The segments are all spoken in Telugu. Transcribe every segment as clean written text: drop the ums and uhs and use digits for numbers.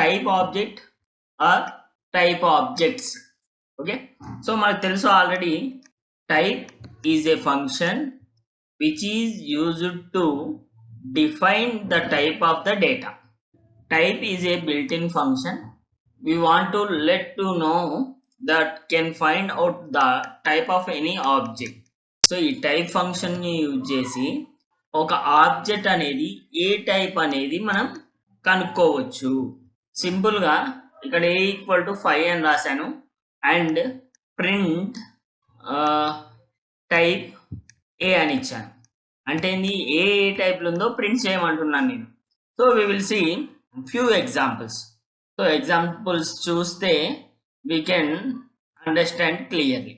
Type object or type objects. Okay, so మనకు తెలుసు already type is a function which is used to define the type of the data. Type is a built-in function. We want to let to know that can find out the type of any object. So ఈ type function ని యూజ్ చేసి ఒక ఆబ్జెక్ట్ అనేది ఏ టైప్ అనేది మనం కనుక్కోవచ్చు. సింపుల్గా ఇక్కడ a = 5 అని రాశాను అండ్ ప్రింట్ టైప్ ఏ అని ఇచ్చాను. అంటే ఏ టైప్లో ఉందో ప్రింట్ చేయమంటున్నాను నేను. So we will see few examples. So examples చూస్తే we can understand clearly.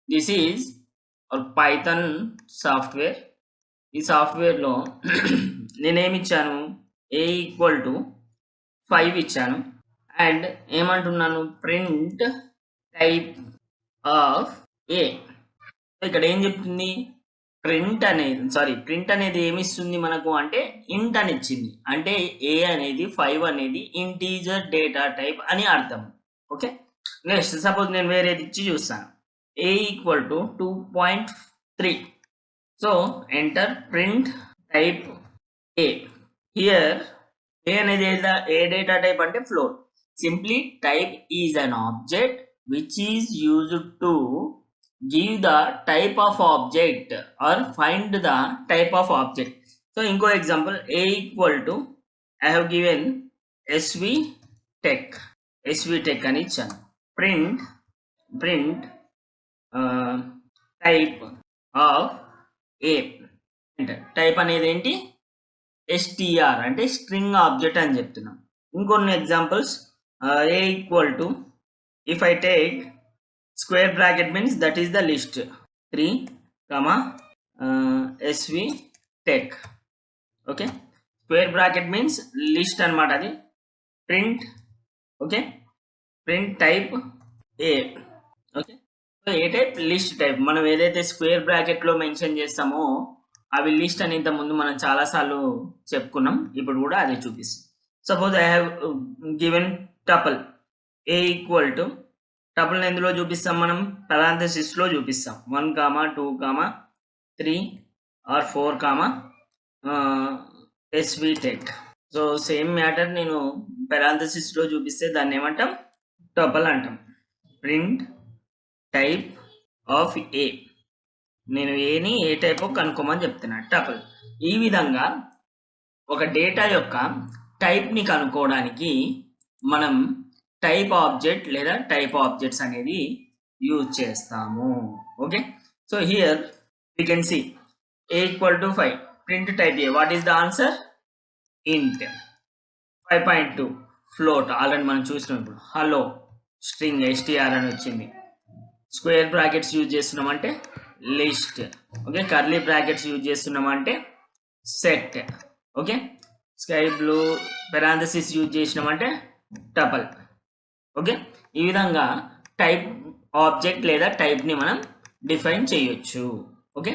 This is Python software. ఈ సాఫ్ట్వేర్లో నేనేమి ఇచ్చాను, ఏ = 5 ఇచ్చాను అండ్ ఏమంటున్నాను, ప్రింట్ టైప్ ఆఫ్ ఏ. ఇక్కడ ఏం చెప్తుంది, ప్రింట్ అనేది ఏమి ఇస్తుంది మనకు అంటే ఇంట్ అని ఇచ్చింది. అంటే ఏ అనేది 5 అనేది ఇంటీజర్ డేటా టైప్ అని అర్థం. ఓకే, నెక్స్ట్ సపోజ్ నేను వేరేది ఇచ్చి చూస్తాను, A = 2.3. So enter print type A. Here A అనేది ఏ డేటా టైప్ అంటే float. Simply type is an object which is used to give the type of object or find the type of object. So inko example, a = I have given svtech అని ఇచ్చాను. print type of a. Type అనేది ఏంటి, str అంటే స్ట్రింగ్ ఆబ్జెక్ట్ అని చెప్తున్నాం. ఇంకొన్ని examples, a = if I take square bracket means that is the list 3, svtech. okay, square bracket means list anamata adi. print, okay, print type a. okay, so a type list type మనం ఏదైతే స్క్వేర్ బ్రాకెట్ లో మెన్షన్ చేస్తామో అవి లిస్ట్ అని ఇంత ముందు మనం చాలా సార్లు చెప్పుకున్నాం. ఇప్పుడు కూడా అదే చూపిస్తాం. Suppose I have given tuple A = tuple ఎందులో చూపిస్తాం, మనం parenthesis లో చూపిస్తాం. 1, 2, 3 or 4, svtech. So same matter నేను parenthesis లో చూపిస్తే దాన్ని ఏమంటాం, టపుల్ అంటాం. ప్రింట్ టైప్ ఆఫ్ ఏ. నేను ఏని ఏ టైప్ కనుక్కోమని చెప్తున్నా, టపుల్. ఈ విధంగా ఒక డేటా యొక్క టైప్ని కనుక్కోవడానికి మనం టైప్ ఆబ్జెక్ట్ లేదా టైప్ ఆబ్జెక్ట్స్ అనేది యూజ్ చేస్తాము. Okay, so here we can see a = 5, print type a. what is the answer, int. 5.2 float already మనం చూసినాం. ఇప్పుడు హలో స్ట్రింగ్ str అని వచ్చింది. స్క్వేర్ బ్రాకెట్స్ యూజ్ చేస్తున్నామంటే list. Okay, curly brackets use చేస్తున్నామంటే set. Okay, sky blue parenthesis use చేసినామంటే టపుల్. ఓకే, ఈ విధంగా టైప్ ఆబ్జెక్ట్ లేదా టైప్ని మనం డిఫైన్ చేయొచ్చు. ఓకే.